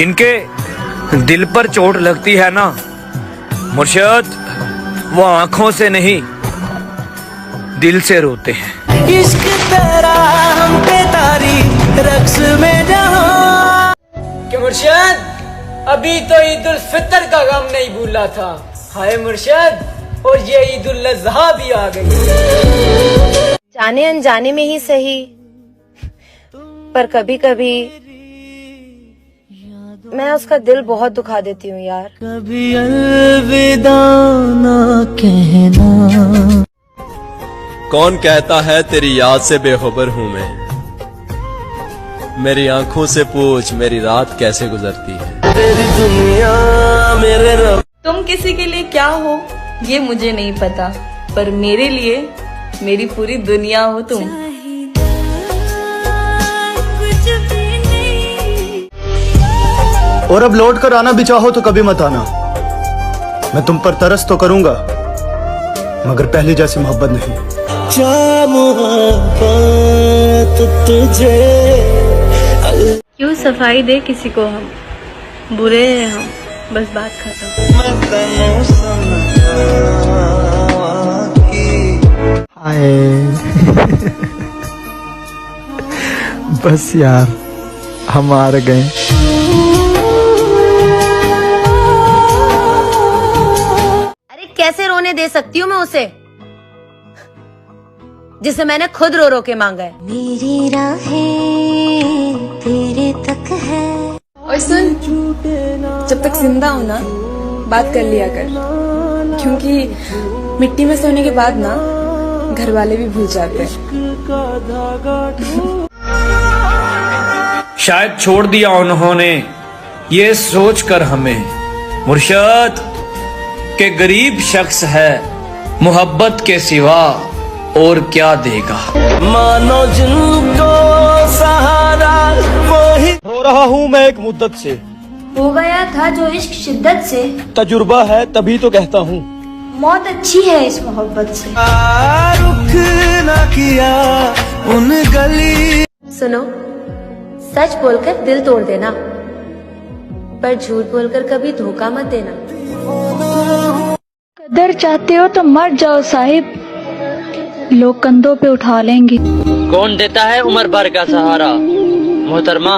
जिनके दिल पर चोट लगती है ना मुर्शद, वो आंखों से नहीं दिल से रोते हैं। इश्क तेरा हम पे तारी रक्स में जहां कि मुर्शद अभी तो ईद उल फितर का गम नहीं भूला था। हाय मुर्शद, और ये ईद उल अज़हा भी आ गई। जाने अनजाने में ही सही, पर कभी कभी मैं उसका दिल बहुत दुखा देती हूँ यार। कभी अलविदा ना कहना। कौन कहता है तेरी याद से बेखबर हूँ मैं, मेरी आंखों से पूछ मेरी रात कैसे गुजरती है। तेरी दुनिया मेरे रब। तुम किसी के लिए क्या हो ये मुझे नहीं पता, पर मेरे लिए मेरी पूरी दुनिया हो तुम। और अब लौट कर आना भी चाहो तो कभी मत आना। मैं तुम पर तरस तो करूंगा, मगर पहले जैसी मोहब्बत नहीं। क्या मोहब्बत तुझे। क्यों सफाई दे किसी को हम, बुरे हैं हम, बस बात खत्म। बस यार हम हार गए। अरे कैसे रोने दे सकती हूँ मैं उसे, जिसे मैंने खुद रो रो के मांगा है। मेरी राहें तेरे तक है। और सुन, जब तक जिंदा हो ना बात कर लिया कर, क्योंकि मिट्टी में सोने के बाद ना घर वाले भी भूल जाते हैं। शायद छोड़ दिया उन्होंने ये सोच कर हमें मुर्शद के गरीब शख्स है मोहब्बत के सिवा और क्या देगा। मानो जिनको सहारा वही। रो रहा हूँ मैं एक मुद्दत से, हो गया था जो इश्क शिद्दत से। तजुर्बा है तभी तो कहता हूँ, मौत अच्छी है इस मोहब्बत से। रुख न किया उन गली। सुनो, सच बोलकर दिल तोड़ देना, पर झूठ बोलकर कभी धोखा मत देना। कदर चाहते हो तो मर जाओ साहिब, लोग कंधों पे उठा लेंगे। कौन देता है उम्र भर का सहारा मोहतरमा,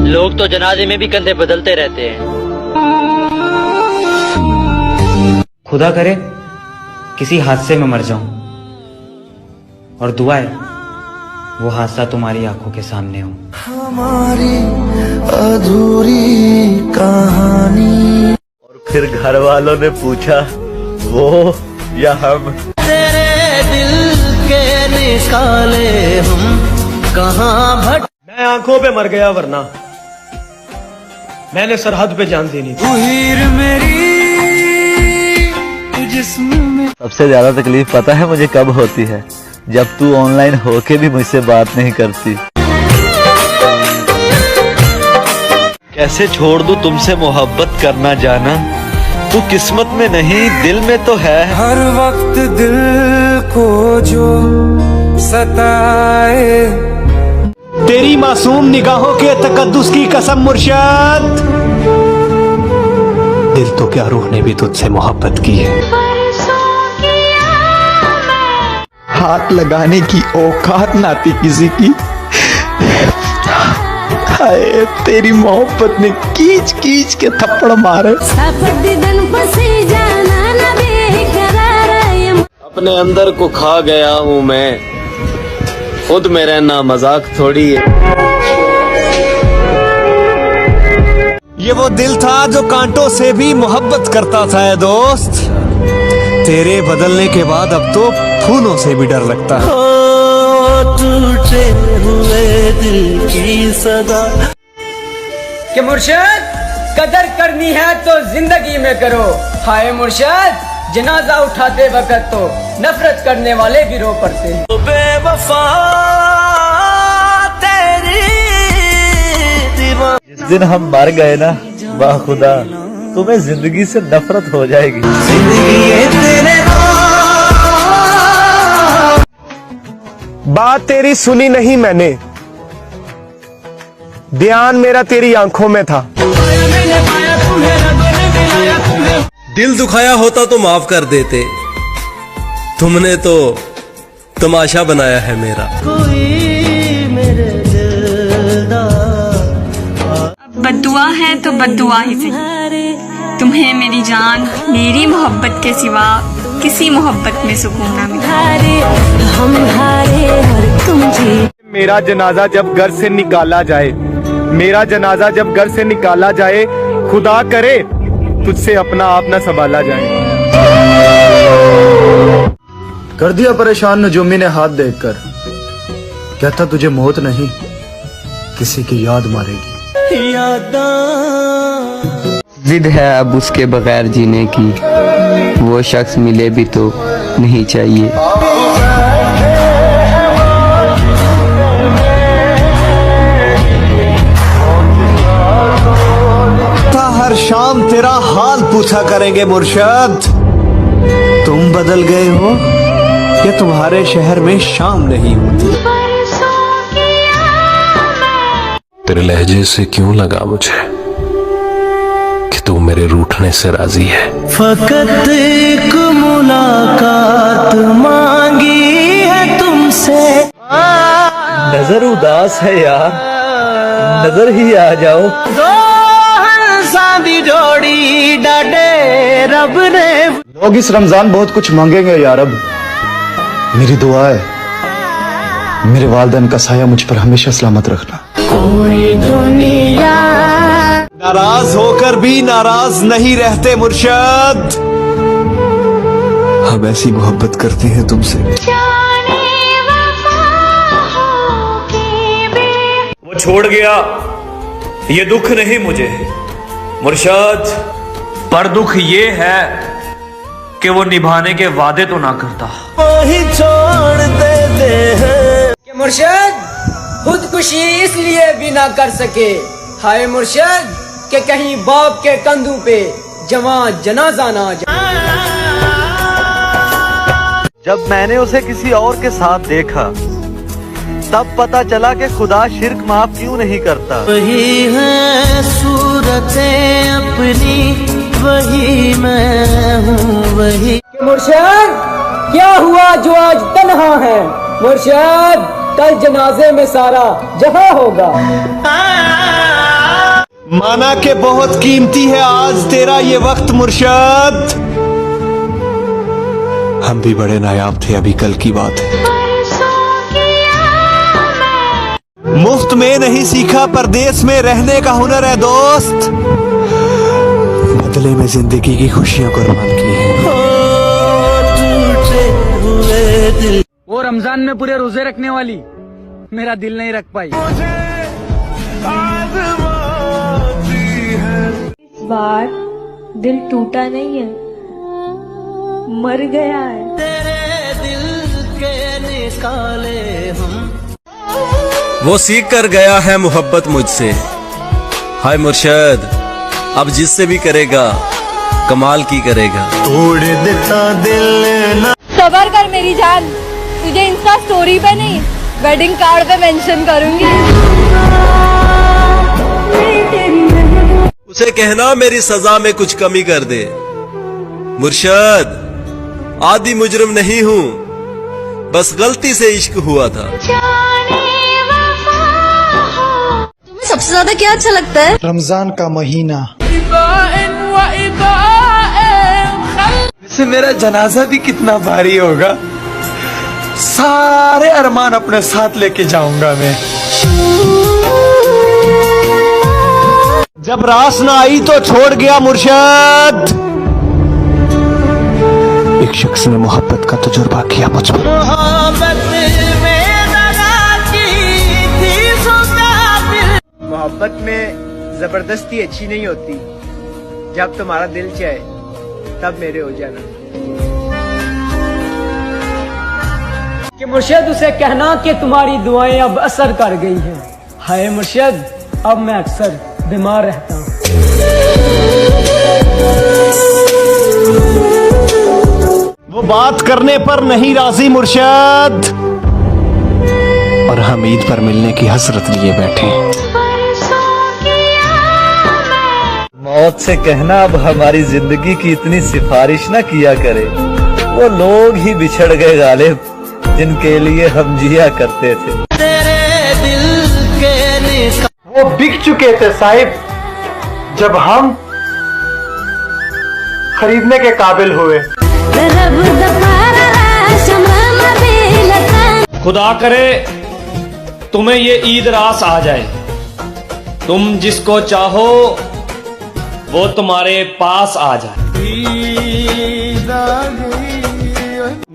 लोग तो जनाजे में भी कंधे बदलते रहते हैं। खुदा करे किसी हादसे में मर जाऊं, और दुआ है वो हादसा तुम्हारी आंखों के सामने हो। हमारी अधूरी कहानी। और फिर घर वालों ने पूछा वो या हम। तेरे दिल के निकाले हम कहाँ भट। मैं आंखों पे मर गया वरना मैंने सरहद पे जान देनी थी। उहीर मेरी जिस्म में। सबसे ज्यादा तकलीफ पता है मुझे कब होती है, जब तू ऑनलाइन होके भी मुझसे बात नहीं करती। कैसे छोड़ दूं तुमसे मोहब्बत करना जाना, तू किस्मत में नहीं दिल में तो है। हर वक्त दिल को जो सताए। तेरी मासूम निगाहों के तकद्दुस की कसम मुर्शद, दिल तो क्या रूह ने भी तुझसे मोहब्बत की है। हाथ लगाने की औकात ना थी किसी की, हाय तेरी मोहब्बत ने कीच कीच के थप्पड़ मारे। अपने अंदर को खा गया हूँ मैं, खुद में रहना मजाक थोड़ी है। ये वो दिल था जो कांटों से भी मोहब्बत करता था है दोस्त, तेरे बदलने के बाद अब तो फूलों से भी डर लगता है। टूटे हुए दिल की सदा। कि मुर्शद कदर करनी है तो जिंदगी में करो। हाय मुर्शद, जनाजा उठाते वक्त तो नफरत करने वाले भी रो पड़ते हैं। बेवफा तेरी दीवार। जिस दिन हम मर गए ना, वाह खुदा तुम्हें जिंदगी से नफरत हो जाएगी। बात तेरी सुनी नहीं मैंने, ध्यान मेरा तेरी आंखों में था। दिल दुखाया होता तो माफ कर देते, तुमने तो तमाशा बनाया है मेरा। बद्दुआ है तो बद्दुआ ही सही, तुम्हें मेरी जान मेरी मोहब्बत के सिवा किसी मोहब्बत में सुकून ना मिला। मेरा जनाजा जब घर से निकाला जाए, मेरा जनाजा जब घर से निकाला जाए, खुदा करे तुझसे अपना आप न संभाला जाए। कर दिया परेशान नजूमी ने हाथ देखकर, कहता तुझे मौत नहीं किसी की याद मारेगी। जिद है अब उसके बगैर जीने की, वो शख्स मिले भी तो नहीं चाहिए। हर शाम तेरा हाल पूछा करेंगे मुर्शद, तुम बदल गए हो या तुम्हारे शहर में शाम नहीं होती। तेरे लहजे से क्यों लगा मुझे कि तू मेरे रूठने से राजी है। फकत एक मुलाकात मांगी है तुमसे। नजर उदास है यार, नजर ही आ जाओ। सादी जोड़ी डाडे रब ने। लोग इस रमजान बहुत कुछ मांगेंगे यार। अब मेरी दुआ है मेरे वालिदैन का साया मुझ पर हमेशा सलामत रखना। कोई दुनिया नाराज होकर भी नाराज नहीं रहते मुर्शद, हम ऐसी मोहब्बत करते हैं तुमसे। वो छोड़ गया ये दुख नहीं मुझे मुर्शद, पर दुख ये है कि वो निभाने के वादे तो ना करता। वही छोड़ देते हैं कि मुर्शद खुदकुशी इसलिए भी ना कर सके। हाय मुर्शद कि कहीं बाप के कंधों पे जवां जनाजा ना जाए। जब मैंने उसे किसी और के साथ देखा, तब पता चला कि खुदा शिर्क माफ क्यों नहीं करता। वही है सूरतें अपनी, वही मैं हूँ वही। मुर्शद क्या हुआ जो आज तन्हा है? मुर्शद कल जनाजे में सारा जहां होगा। माना के बहुत कीमती है आज तेरा ये वक्त मुर्शद, हम भी बड़े नायाब थे, अभी कल की बात है। मुफ्त में नहीं सीखा परदेश में रहने का हुनर है दोस्त, बदले में जिंदगी की खुशियां कुर्बान की है। वो रमजान में पूरे रोजे रखने वाली मेरा दिल नहीं रख पाई। इस बार दिल टूटा नहीं है, मर गया है। तेरे दिल के निकाले हम। वो सीख कर गया है मोहब्बत मुझसे। हाय मुर्शद अब जिससे भी करेगा कमाल की करेगा। तोड़ देता दिल ना। सबर कर मेरी जान, तुझे इंस्टा स्टोरी पे नहीं वेडिंग कार्ड पे मेंशन करूंगी। उसे कहना मेरी सजा में कुछ कमी कर दे। मुर्शद आदि मुजरिम नहीं हूँ, बस गलती से इश्क हुआ था। तुम्हें सबसे ज्यादा क्या अच्छा लगता है? रमजान का महीना। वैसे मेरा जनाजा भी कितना भारी होगा, सारे अरमान अपने साथ लेके जाऊंगा मैं। जब रास ना आई तो छोड़ गया मुर्शद, एक शख्स ने मोहब्बत का तजुर्बा किया मुझ पर। मोहब्बत में जबरदस्ती अच्छी नहीं होती, जब तुम्हारा दिल चाहे तब मेरे हो जाना। कि मुर्शद उसे कहना कि तुम्हारी दुआएं अब असर कर गई हैं। हाय मुर्शद अब मैं अक्सर बीमार रहता हूँ। वो बात करने पर नहीं राजी मुर्शद, और हम ईद पर मिलने की हसरत लिए बैठे। मौत से कहना अब हमारी जिंदगी की इतनी सिफारिश ना किया करे। वो लोग ही बिछड़ गए गालिब, जिनके लिए हम जिया करते थे। तेरे दिल के वो बिक चुके थे साहिब, जब हम खरीदने के काबिल हुए। खुदा करे तुम्हें ये ईद रास आ जाए, तुम जिसको चाहो वो तुम्हारे पास आ जाए।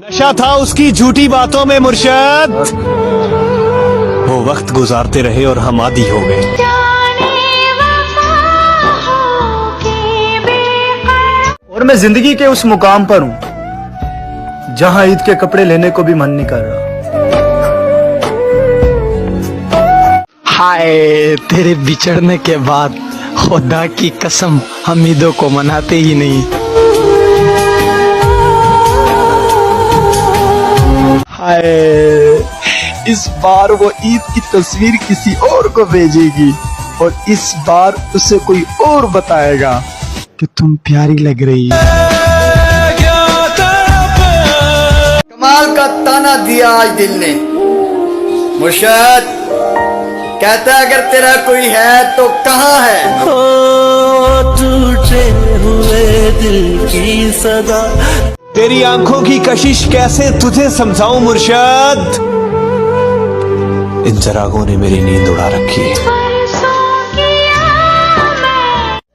नशा था उसकी झूठी बातों में मुर्शद, वो वक्त गुजारते रहे और हम आदी हो गए। और मैं जिंदगी के उस मुकाम पर हूं जहां ईद के कपड़े लेने को भी मन नहीं कर रहा। हाय, तेरे बिछड़ने के बाद खुदा की कसम हम ईदों को मनाते ही नहीं। हाय, इस बार वो ईद की तस्वीर किसी और को भेजेगी और इस बार उसे कोई और बताएगा कि तुम प्यारी लग रही है। कमाल का ताना दिया आज दिल ने। मुर्शद कहता है अगर तेरा कोई है तो कहाँ है? टूटे हुए दिल की सदा। तेरी आंखों की कशिश कैसे तुझे समझाऊं मुर्शद, इन चरागों ने मेरी नींद उड़ा रखी है।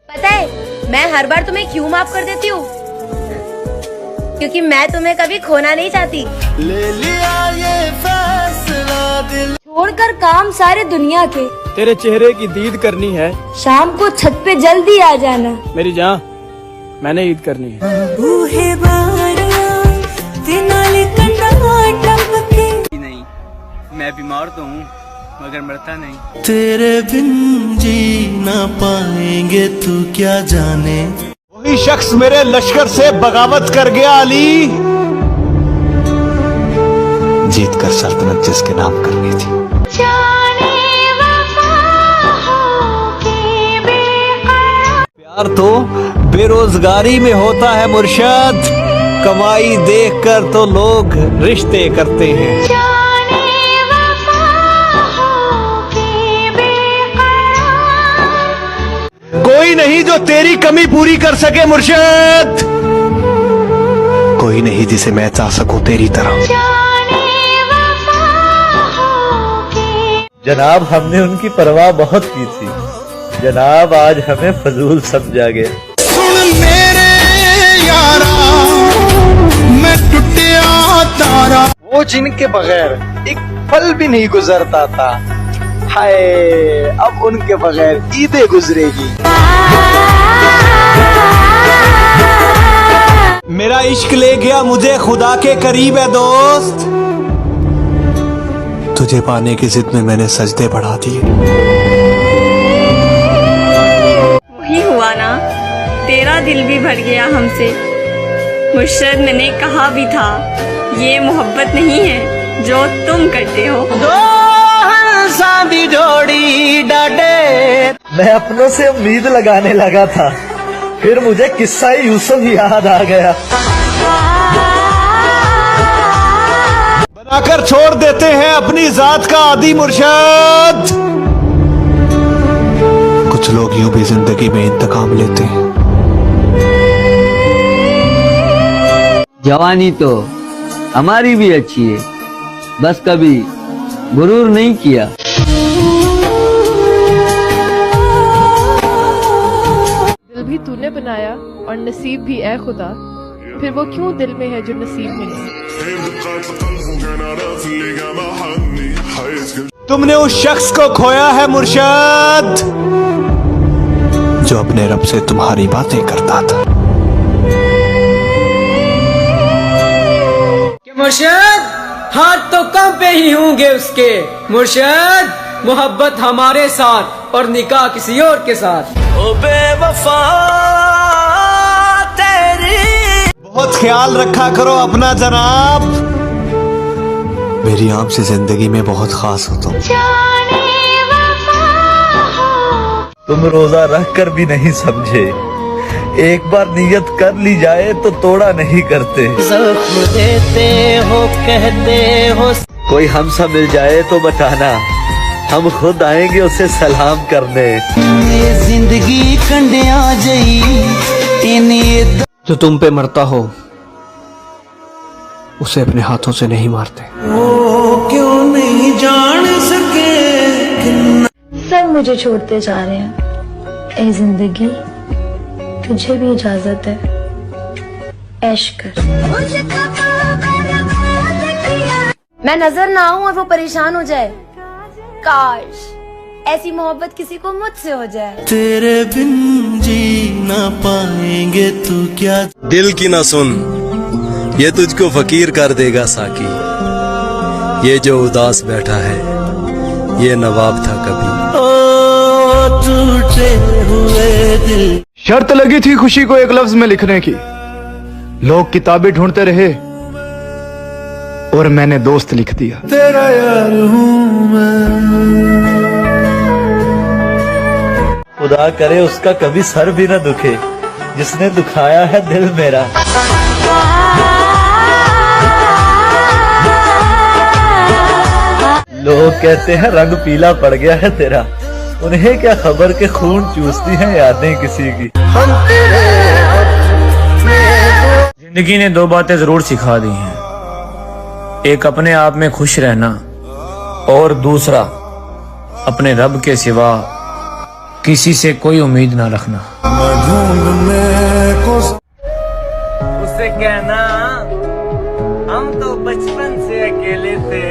पता है मैं हर बार तुम्हें क्यों माफ कर देती हूँ? क्योंकि मैं तुम्हें कभी खोना नहीं चाहती। ले लिया ये फैसला दिल छोड़कर काम सारे दुनिया के, तेरे चेहरे की दीद करनी है। शाम को छत पे जल्दी आ जाना। मेरी जान, मैंने ईद करनी है। नहीं, मैं बीमार तो हूँ मगर मरता नहीं। तेरे बिन जी ना पाएंगे तू क्या जाने। वही शख्स मेरे लश्कर से बगावत कर गया अली, जीत कर सल्तनत जिसके नाम करनी थी। प्यार तो बेरोजगारी में होता है मुर्शद, कमाई देखकर तो लोग रिश्ते करते हैं। कोई नहीं जो तेरी कमी पूरी कर सके मुर्शद, कोई नहीं जिसे मैं चाह सकूं तेरी तरह। जनाब हमने उनकी परवाह बहुत की थी, जनाब आज हमें फजूल समझा गया। सुन मेरे यारा, मैं टूटिया तारा। वो जिनके बगैर एक पल भी नहीं गुजरता था, हाय अब उनके बगैर ईदें गुजरेगी। मेरा इश्क ले गया मुझे खुदा के करीब है दोस्त, तुझे पाने की जिद में मैंने सजदे बढ़ा दिए। वही हुआ ना, तेरा दिल भी भर गया हमसे। मुर्शद मैंने कहा भी था, ये मोहब्बत नहीं है जो तुम करते हो। शादी जोड़ी डाटे। मैं अपनों से उम्मीद लगाने लगा था, फिर मुझे किस्सा यूसुफ याद आ गया। बनाकर छोड़ देते हैं अपनी जात का आदि मुर्शद, कुछ लोग यूं भी जिंदगी में इंतकाम लेते हैं। जवानी तो हमारी भी अच्छी है, बस कभी गुरूर नहीं किया। दिल भी तूने बनाया और नसीब भी है खुदा, फिर वो क्यों दिल में है जो नसीब में नहीं। तुमने उस शख्स को खोया है मुर्शद, जो अपने रब से तुम्हारी बातें करता था। मुर्शद हाथ तो कम पे ही होंगे उसके। मुर्शद मोहब्बत हमारे साथ और निकाह किसी और के साथ। ओ बेवफा तेरी। बहुत ख्याल रखा करो अपना जनाब, मेरी आम से जिंदगी में बहुत खास हो तुम रोजा रख कर भी नहीं समझे एक बार नियत कर ली जाए तो तोड़ा नहीं करते। जख्म देते हो कहते हो। कोई हमसा मिल जाए तो बताना, हम खुद आएंगे उसे सलाम करने। जिंदगी कंडिया जई जो तुम पे मरता हो उसे अपने हाथों से नहीं मारते। वो क्यों नहीं जान सके। सब मुझे छोड़ते जा रहे हैं। ए जिंदगी, तुझे भी इजाजत है, ऐश कर। मैं नजर ना आऊं और वो परेशान हो जाए। काश ऐसी मोहब्बत किसी को मुझसे हो जाए। तेरे बिन जी ना पाएंगे तू क्या। दिल की ना सुन, ये तुझको फकीर कर देगा साकी। ये जो उदास बैठा है ये नवाब था कभी। ओ टूटे हुए दिल। शर्त लगी थी खुशी को एक लफ्ज में लिखने की, लोग किताबें ढूंढते रहे और मैंने दोस्त लिख दिया। तेरा यार हूँ मैं। खुदा करे उसका कभी सर भी न दुखे जिसने दुखाया है दिल मेरा। लोग कहते हैं रंग पीला पड़ गया है तेरा, उन्हें क्या खबर के खून चूसती हैं यादें किसी की। जिंदगी ने दो बातें जरूर सिखा दी हैं, एक अपने आप में खुश रहना और दूसरा अपने रब के सिवा किसी से कोई उम्मीद ना रखना। उसे कहना हम तो बचपन से अकेले थे,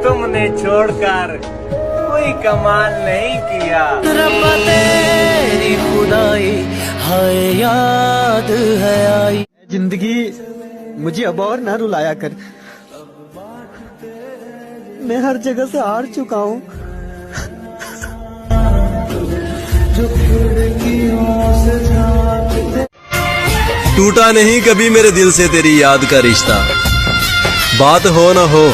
तुमने छोड़कर कोई कमाल नहीं किया। रब्बा तेरी खुदाई हाय याद है आई। जिंदगी मुझे अब और ना रुलाया कर, मैं हर जगह से हार चुका हूँ। टूटा नहीं कभी मेरे दिल से तेरी याद का रिश्ता, बात हो न हो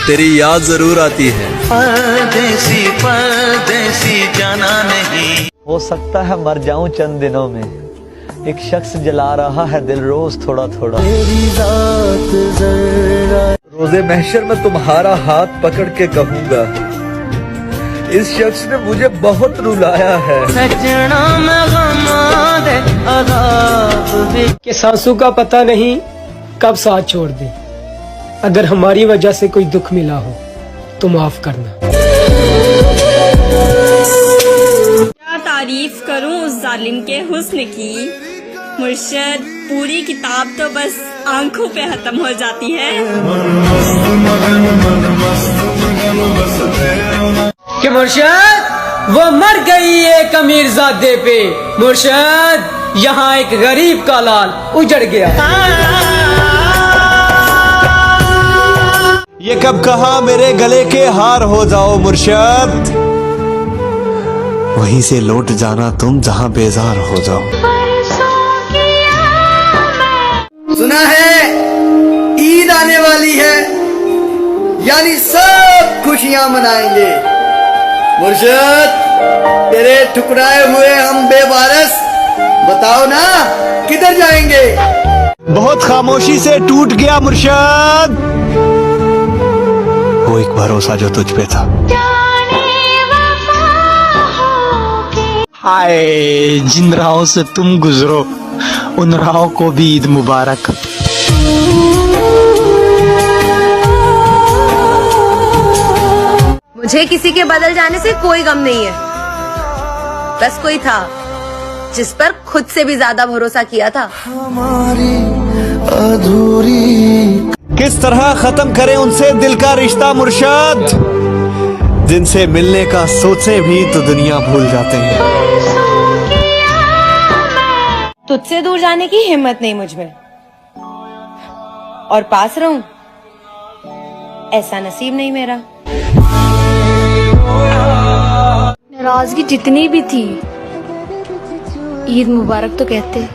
तेरी याद जरूर आती है। परदेसी परदेसी जाना नहीं। हो सकता है मर जाऊं चंद दिनों में, एक शख्स जला रहा है दिल रोज थोड़ा थोड़ा। तेरी रात जरा रोजे महशर में तुम्हारा हाथ पकड़ के कहूंगा, इस शख्स ने मुझे बहुत रुलाया है। सजना में गमा दे अज़ाब कि सांसों का पता नहीं कब साथ छोड़ दे। अगर हमारी वजह से कोई दुख मिला हो तो माफ करना। क्या तारीफ करूं उस जालिम के हुस्न की, मुर्शद पूरी किताब तो बस आंखों पे खत्म हो जाती है। कि मुर्शद वो मर गई एक अमीरजादे पे, मुर्शद यहाँ एक गरीब का लाल उजड़ गया। ये कब कहा मेरे गले के हार हो जाओ मुर्शद, वहीं से लौट जाना तुम जहां बेजार हो जाओ। सुना है ईद आने वाली है, यानी सब खुशियां मनाएंगे। मुर्शद तेरे ठुकराए हुए हम बेवारस, बताओ ना किधर जाएंगे। बहुत खामोशी से टूट गया मुर्शद वो एक भरोसा जो तुझ पे था। हाय जिन राहों से तुम गुजरो उन राहों को भी ईद मुबारक। मुझे किसी के बदल जाने से कोई गम नहीं है, बस कोई था जिस पर खुद से भी ज्यादा भरोसा किया था। हमारी अधूरी किस तरह खत्म करें उनसे दिल का रिश्ता मुर्शद, जिनसे मिलने का सोचे भी तो दुनिया भूल जाते हैं। तुझसे दूर जाने की हिम्मत नहीं मुझ में, और पास रहूं ऐसा नसीब नहीं मेरा। नाराजगी जितनी भी थी, ईद मुबारक तो कहते।